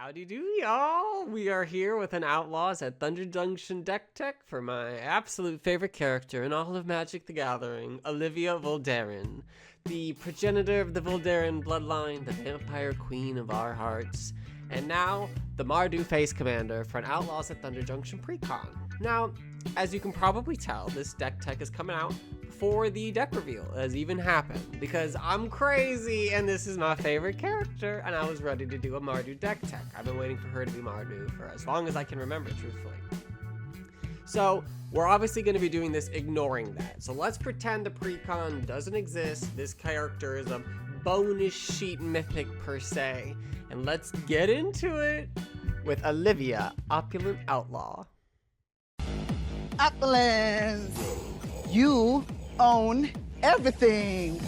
Howdy do, y'all! We are here with an Outlaws at Thunder Junction deck tech for my absolute favorite character in all of Magic the Gathering, Olivia Voldaren, the progenitor of the Voldaren bloodline, the vampire queen of our hearts, and now the Mardu face commander for an Outlaws at Thunder Junction precon. Now, as you can probably tell, this deck tech is coming out before the deck reveal has even happened, because I'm crazy and this is my favorite character, and I was ready to do a Mardu deck tech. I've been waiting for her to be Mardu for as long as I can remember, truthfully. So we're obviously going to be doing this ignoring that. So let's pretend the precon doesn't exist. This character is a bonus sheet mythic per se, and let's get into it with Olivia, Opulent Outlaw. Opulent! You own everything!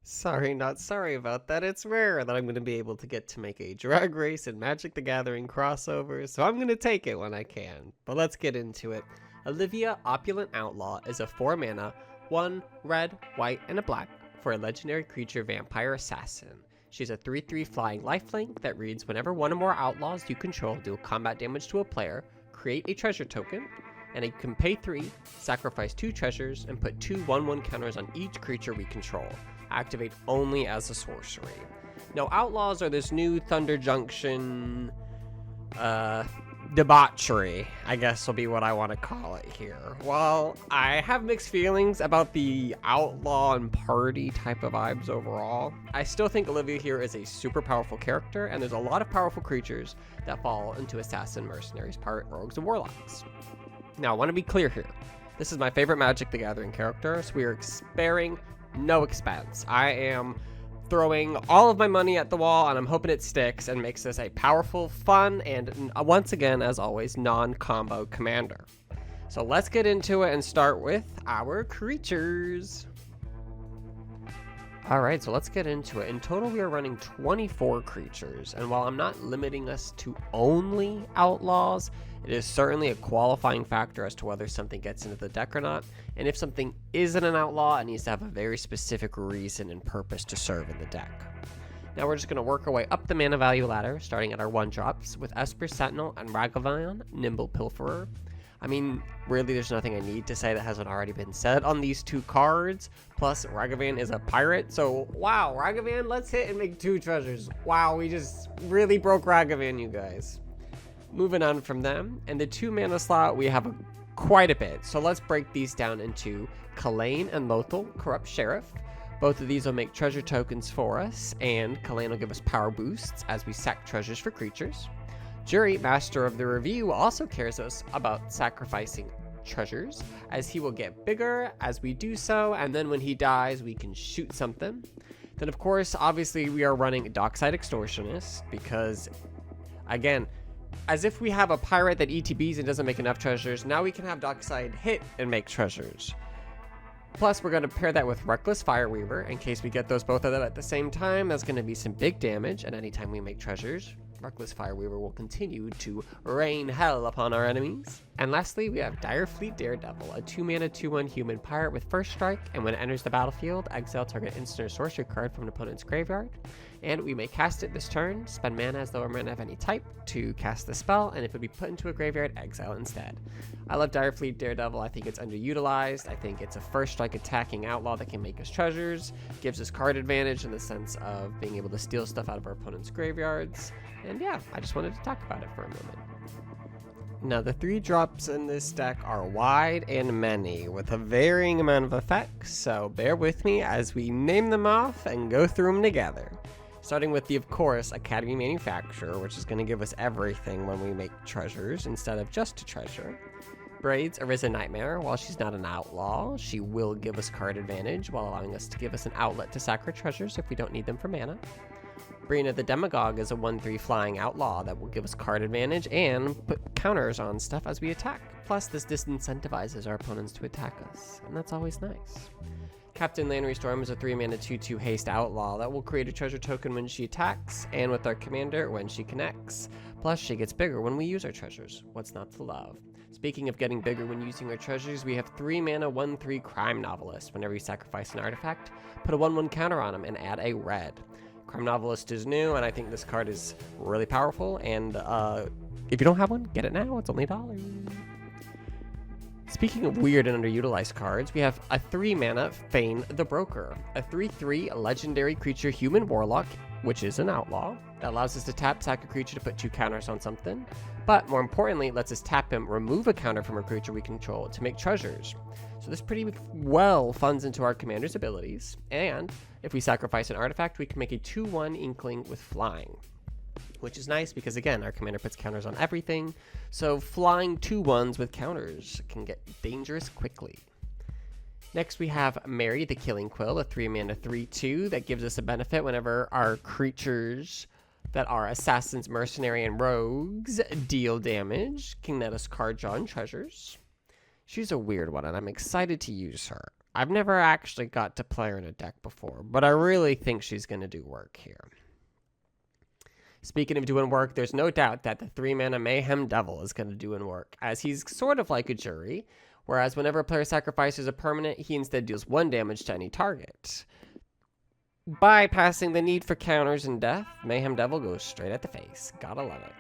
Sorry, not sorry about that. It's rare that I'm going to be able to get to make a Drag Race and Magic the Gathering crossover, so I'm going to take it when I can. But let's get into it. Olivia, Opulent Outlaw is a 4-mana, 1 red, white, and a black for a legendary creature vampire assassin. She's a 3/3 flying lifelink that reads whenever one or more outlaws you control deal combat damage to a player, create a treasure token, and you can pay 3, sacrifice 2 treasures, and put 2 1/1 counters on each creature we control. Activate only as a sorcery. Now, outlaws are this new Thunder Junction debauchery, I guess will be what I want to call it here. While I have mixed feelings about the outlaw and party type of vibes overall, I still think Olivia here is a super powerful character, and there's a lot of powerful creatures that fall into assassin, mercenaries, pirate, rogues, and warlocks. Now, I want to be clear here. This is my favorite Magic the Gathering character, so we are sparing no expense. I am throwing all of my money at the wall, and I'm hoping it sticks and makes this a powerful, fun, and once again, as always, non-combo commander. So let's get into it and start with our creatures. Alright, so let's get into it. In total, we are running 24 creatures, and while I'm not limiting us to only outlaws, it is certainly a qualifying factor as to whether something gets into the deck or not, and if something isn't an outlaw, it needs to have a very specific reason and purpose to serve in the deck. Now we're just going to work our way up the mana value ladder, starting at our 1-drops, with Esper Sentinel and Ragavan, Nimble Pilferer. I mean, really, there's nothing I need to say that hasn't already been said on these 2 cards. Plus, Ragavan is a pirate, so wow, Ragavan, let's hit and make 2 treasures. Wow, we just really broke Ragavan, you guys. Moving on from them, and the 2-mana slot, we have quite a bit. So let's break these down into Kalain and Lothal, Corrupt Sheriff. Both of these will make treasure tokens for us, and Kalain will give us power boosts as we sack treasures for creatures. Jury, Master of the Review, also cares us about sacrificing treasures, as he will get bigger as we do so, and then when he dies, we can shoot something. Then, of course, obviously, we are running Dockside Extortionist, because, again, as if we have a pirate that ETBs and doesn't make enough treasures, now we can have Dockside hit and make treasures. Plus, we're going to pair that with Reckless Fireweaver, in case we get those both of them at the same time. That's going to be some big damage, and anytime we make treasures, Reckless Fireweaver will continue to rain hell upon our enemies. And lastly, we have Direfleet Daredevil, a 2-mana 2/1 human pirate with first strike, and when it enters the battlefield, exile target instant or sorcery card from an opponent's graveyard. And we may cast it this turn, spend mana as lower mana of any type to cast the spell, and if it would be put into a graveyard, exile instead. I love Direfleet Daredevil. I think it's underutilized. I think it's a first strike attacking outlaw that can make us treasures, gives us card advantage in the sense of being able to steal stuff out of our opponent's graveyards. And yeah, I just wanted to talk about it for a moment. Now, the 3-drops in this deck are wide and many, with a varying amount of effects, so bear with me as we name them off and go through them together. Starting with the, of course, Academy Manufacturer, which is going to give us everything when we make treasures instead of just a treasure. Braid's Arisen Nightmare. While she's not an outlaw, she will give us card advantage while allowing us to give us an outlet to sack our treasures if we don't need them for mana. Brina the Demagogue is a 1/3 flying outlaw that will give us card advantage and put counters on stuff as we attack. Plus, this disincentivizes our opponents to attack us, and that's always nice. Captain Lannery Storm is a 3-mana 2/2 haste outlaw that will create a treasure token when she attacks, and with our commander when she connects. Plus, she gets bigger when we use our treasures. What's not to love? Speaking of getting bigger when using our treasures, we have 3-mana 1/3 Crime Novelist. Whenever you sacrifice an artifact, put a 1/1 counter on him and add a red. Crime Novelist is new, and I think this card is really powerful. And if you don't have one, get it now. It's only $1. Speaking of weird and underutilized cards, we have a 3-mana Fane the Broker, a 3/3 legendary creature human warlock, which is an outlaw, that allows us to tap sack a creature to put 2 counters on something, but more importantly, it lets us tap him, remove a counter from a creature we control to make treasures. So this pretty well funds into our commander's abilities, and if we sacrifice an artifact, we can make a 2/1 Inkling with flying, which is nice because, again, our commander puts counters on everything, so flying 2/1s with counters can get dangerous quickly. Next, we have Mary the Killing Quill, a 3-mana 3/2 that gives us a benefit whenever our creatures that are assassins, mercenary, and rogues deal damage, can let us card draw and treasures. She's a weird one, and I'm excited to use her. I've never actually got to play her in a deck before, but I really think she's going to do work here. Speaking of doing work, there's no doubt that the 3-mana Mayhem Devil is going to do work, as he's sort of like a jury, whereas whenever a player sacrifices a permanent, he instead deals 1 damage to any target. Bypassing the need for counters and death, Mayhem Devil goes straight at the face. Gotta love it.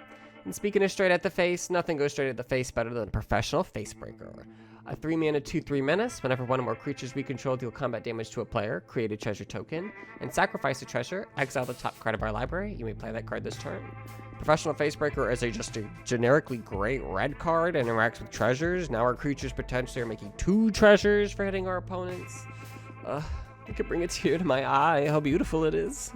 And speaking of straight at the face, nothing goes straight at the face better than a Professional Facebreaker. A 3-mana 2/3 menace, whenever one or more creatures we control deal combat damage to a player, create a treasure token, and sacrifice a treasure, exile the top card of our library. You may play that card this turn. Professional Facebreaker is just a generically great red card and interacts with treasures. Now our creatures potentially are making 2 treasures for hitting our opponents. I could bring a tear to my eye, how beautiful it is.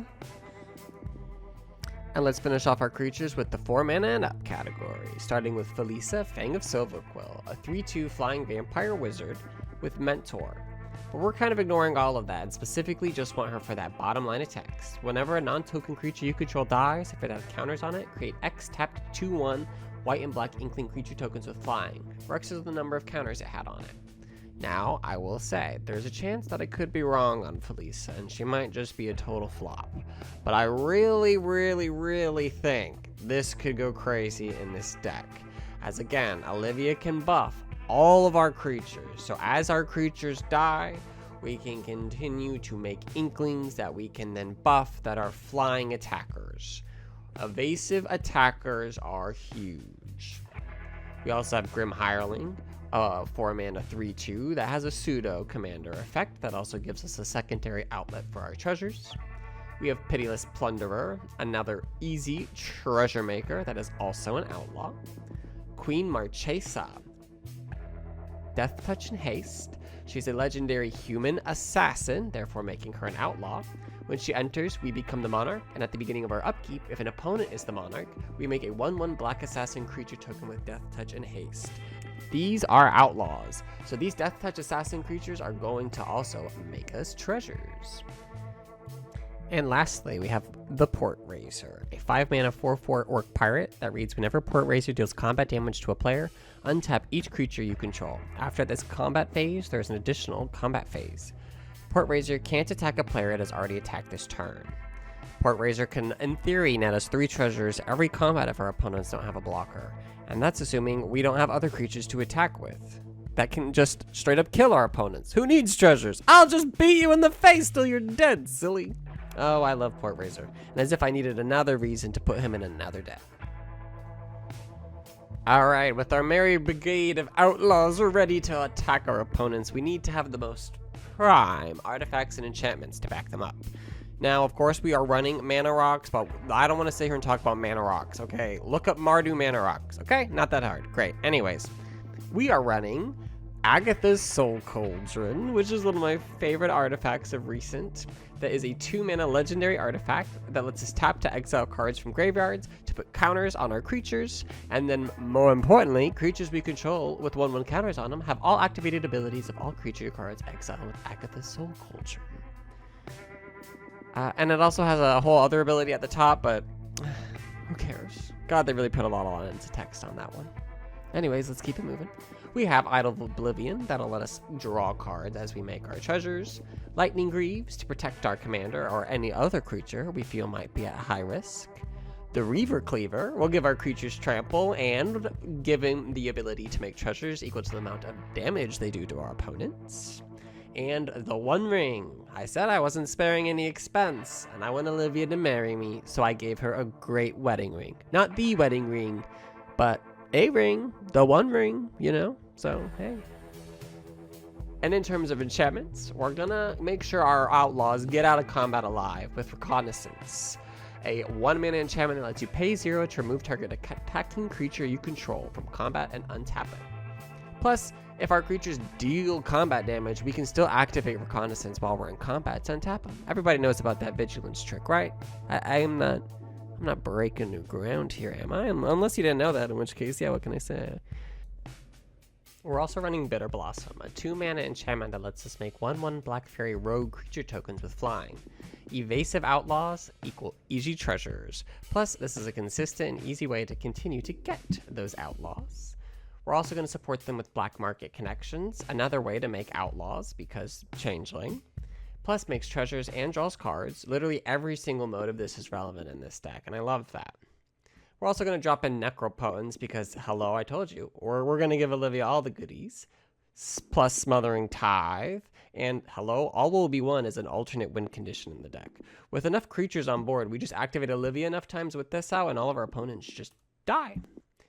And let's finish off our creatures with the 4-mana and up category, starting with Felisa, Fang of Silverquill, a 3/2 flying vampire wizard with Mentor. But we're kind of ignoring all of that and specifically just want her for that bottom line of text. Whenever a non-token creature you control dies, if it has counters on it, create X tapped 2/1 white and black Inkling creature tokens with flying, where X is the number of counters it had on it. Now, I will say, there's a chance that I could be wrong on Felisa, and she might just be a total flop. But I really, really, really think this could go crazy in this deck. As again, Olivia can buff all of our creatures, so as our creatures die, we can continue to make Inklings that we can then buff that are flying attackers. Evasive attackers are huge. We also have Grim Hireling, 4-mana 3/2 that has a pseudo commander effect that also gives us a secondary outlet for our treasures. We have Pitiless Plunderer, another easy treasure maker that is also an outlaw. Queen Marchesa, Death Touch and Haste. She's a legendary human assassin, therefore making her an outlaw. When she enters, we become the monarch, and at the beginning of our upkeep, if an opponent is the monarch, we make a 1/1 black assassin creature token with Death Touch and Haste. These are outlaws, so these Death Touch assassin creatures are going to also make us treasures. And lastly, we have the Port Raiser, a 5-mana 4/4 orc pirate that reads, whenever Port Raiser deals combat damage to a player, untap each creature you control. After this combat phase, there's an additional combat phase. Port Raiser can't attack a player it has already attacked this turn. Port Raiser can, in theory, net us 3 treasures every combat if our opponents don't have a blocker. And that's assuming we don't have other creatures to attack with that can just straight up kill our opponents. Who needs treasures? I'll just beat you in the face till you're dead, silly. Oh, I love Port Raiser. And as if I needed another reason to put him in another deck. Alright, with our merry brigade of outlaws ready to attack our opponents, we need to have the most prime artifacts and enchantments to back them up. Now, of course, we are running mana rocks, but I don't want to sit here and talk about mana rocks, okay? Look up Mardu mana rocks, okay? Not that hard. Great. Anyways, we are running Agatha's Soul Cauldron, which is one of my favorite artifacts of recent. That is a 2-mana legendary artifact that lets us tap to exile cards from graveyards to put counters on our creatures, and then, more importantly, creatures we control with 1/1 counters on them have all activated abilities of all creature cards exiled with Agatha's Soul Cauldron. And it also has a whole other ability at the top, but who cares? God, they really put a lot on it into text on that one. Anyways, let's keep it moving. We have Idol of Oblivion that'll let us draw cards as we make our treasures. Lightning Greaves to protect our commander or any other creature we feel might be at high risk. The Reaver Cleaver will give our creatures trample and give them the ability to make treasures equal to the amount of damage they do to our opponents. And the One Ring. I said I wasn't sparing any expense, and I want Olivia to marry me, so I gave her a great wedding ring. Not the wedding ring, but a ring, the One Ring, you know? So, hey. And in terms of enchantments, we're gonna make sure our outlaws get out of combat alive with Reconnaissance. A 1-mana enchantment that lets you pay 0 to remove target attacking creature you control from combat and untap it. Plus, if our creatures deal combat damage, we can still activate Reconnaissance while we're in combat to untap them. Everybody knows about that vigilance trick, right? I'm not breaking new ground here, am I? Unless you didn't know that, in which case, yeah, what can I say? We're also running Bitter Blossom, a 2-mana enchantment that lets us make 1/1 Black Fairy rogue creature tokens with flying. Evasive outlaws equal easy treasures. Plus, this is a consistent and easy way to continue to get those outlaws. We're also going to support them with black market connections, another way to make outlaws because changeling. Plus, makes treasures and draws cards. Literally every single mode of this is relevant in this deck, and I love that. We're also going to drop in Necropotence because, hello, I told you. Or we're going to give Olivia all the goodies, plus Smothering Tithe, and hello, all will be one as an alternate win condition in the deck. With enough creatures on board, we just activate Olivia enough times with this out, and all of our opponents just die.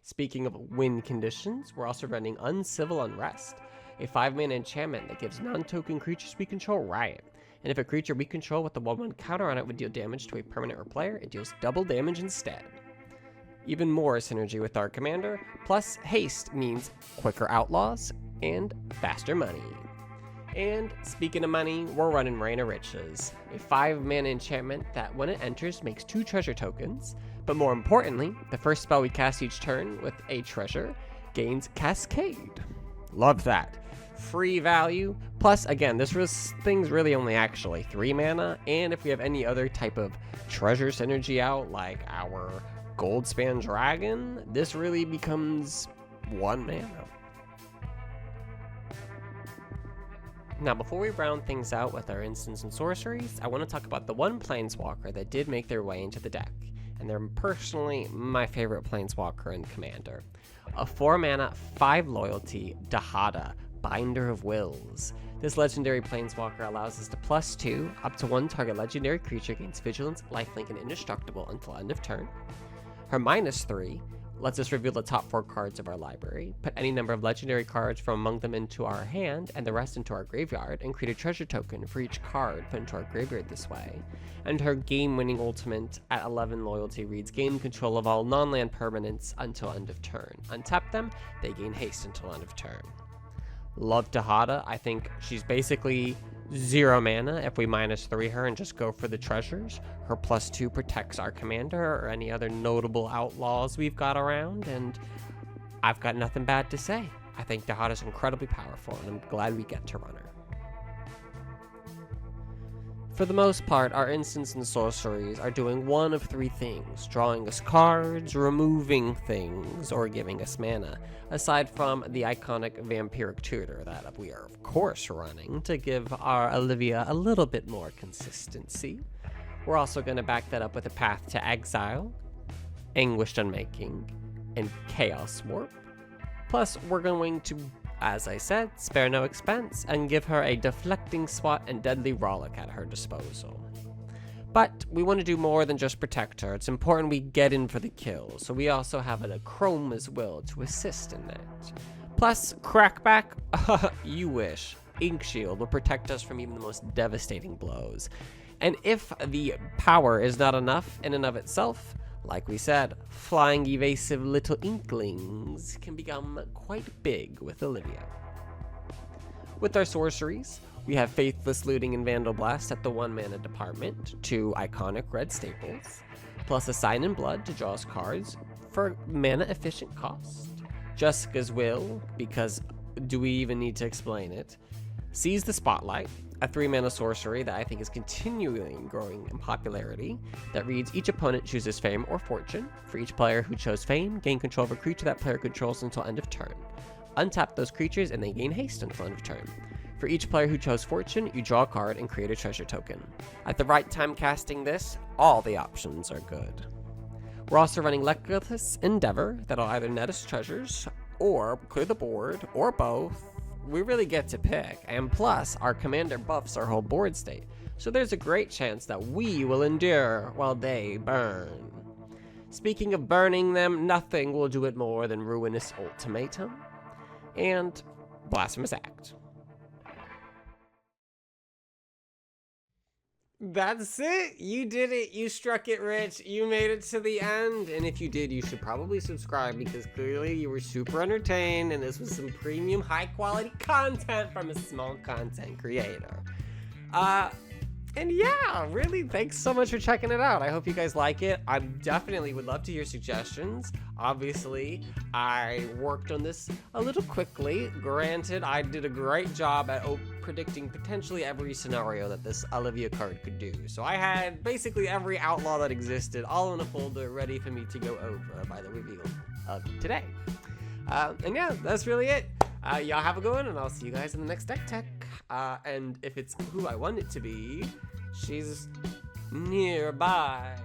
Speaking of win conditions, we're also running Uncivil Unrest, a 5-mana enchantment that gives non-token creatures we control riot. And if a creature we control with the 1/1 counter on it would deal damage to a permanent or player, it deals double damage instead. Even more synergy with our commander, plus haste means quicker outlaws and faster money. And speaking of money, we're running Reign of Riches, a 5-mana enchantment that when it enters makes 2 treasure tokens, but more importantly, the first spell we cast each turn with a treasure gains Cascade. Love that. Free value, plus again, thing's really only actually 3 mana, and if we have any other type of treasure synergy out, like our Goldspan Dragon, this really becomes 1 mana. Now, before we round things out with our instants and sorceries, I want to talk about the one planeswalker that did make their way into the deck, and they're personally my favorite planeswalker in Commander. A 4-mana, 5 loyalty, Dahada, Binder of Wills. This legendary planeswalker allows us to +2, up to 1 target legendary creature gains Vigilance, Lifelink, and Indestructible until end of turn. Her -3 lets us reveal the top 4 cards of our library, put any number of legendary cards from among them into our hand, and the rest into our graveyard, and create a treasure token for each card put into our graveyard this way. And her game-winning ultimate at 11 loyalty reads, gain control of all non-land permanents until end of turn. Untap them, they gain haste until end of turn. Love Dahada. I think she's basically 0 mana if we -3 her and just go for the treasures. Her +2 protects our commander or any other notable outlaws we've got around, and I've got nothing bad to say. I think Dahada's incredibly powerful, and I'm glad we get to run her. For the most part, our instants and sorceries are doing one of 3 things: drawing us cards, removing things, or giving us mana, aside from the iconic Vampiric Tutor that we are of course running to give our Olivia a little bit more consistency. We're also going to back that up with a Path to Exile, Anguished Unmaking, and Chaos Warp. Plus, we're going to, as I said, spare no expense and give her a Deflecting Swat and Deadly Rollick at her disposal. But we want to do more than just protect her. It's important we get in for the kill, so we also have a Chrome as well to assist in that. Plus, Crackback, you wish. Ink Shield will protect us from even the most devastating blows. And if the power is not enough in and of itself, like we said, flying evasive little inklings can become quite big with Olivia. With our sorceries, we have Faithless Looting and Vandal Blast at the 1-mana department, 2 iconic red staples, plus a Sign in Blood to draw us cards for mana efficient cost. Jessica's Will, because do we even need to explain it? Seize the Spotlight, a 3-mana sorcery that I think is continually growing in popularity, that reads, each opponent chooses Fame or Fortune. For each player who chose Fame, gain control of a creature that player controls until end of turn. Untap those creatures and they gain haste until end of turn. For each player who chose Fortune, you draw a card and create a treasure token. At the right time casting this, all the options are good. We're also running Legatus Endeavor that'll either net us treasures, or clear the board, or both, we really get to pick, and plus, our commander buffs our whole board state, so there's a great chance that we will endure while they burn. Speaking of burning them, nothing will do it more than Ruinous Ultimatum and Blasphemous Act. That's it. You did it. You struck it rich. You made it to the end. And if you did, you should probably subscribe because clearly you were super entertained and this was some premium high quality content from a small content creator. And yeah, really, thanks so much for checking it out. I hope you guys like it. I definitely would love to hear suggestions. Obviously, I worked on this a little quickly. Granted, I did a great job at predicting potentially every scenario that this Olivia card could do. So I had basically every outlaw that existed all in a folder ready for me to go over by the reveal of today. And yeah, that's really it. Y'all have a good one, and I'll see you guys in the next Deck Tech. And if it's who I want it to be, she's nearby.